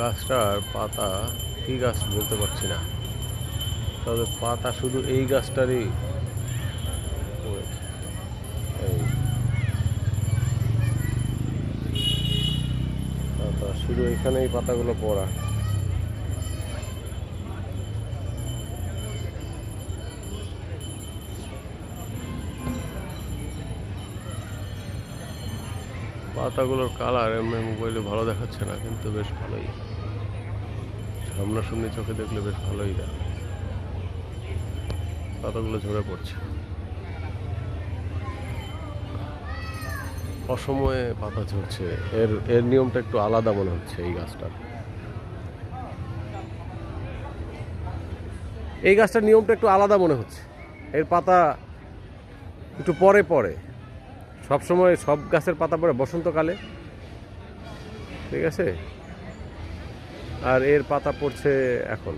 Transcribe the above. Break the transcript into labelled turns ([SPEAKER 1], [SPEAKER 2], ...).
[SPEAKER 1] গাছটার পাতা কি গাছ বলতে পারছি না, তবে পাতা শুধু এই গাছটারই পড়েছে। এই পাতা শুধু এখানেই পাতাগুলো পড়া। পাতাগুলোর কালার এমনি মোবাইলে ভালো দেখাচ্ছে না, কিন্তু বেশ ভালোই, সামনাসামনি চোখে দেখলে বেশ ভালোই দেখা। পাতাগুলো ঝরে পড়ছে, অসময়ে পাতা ঝরছে। এর এর নিয়মটা একটু আলাদা মনে হচ্ছে এই গাছটার। এই গাছটার নিয়মটা একটু আলাদা মনে হচ্ছে। এর পাতা একটু পরে পরে, সবসময় সব গাছের পাতা পড়ে বসন্তকালে, ঠিক আছে, আর এর পাতা পড়ছে এখন।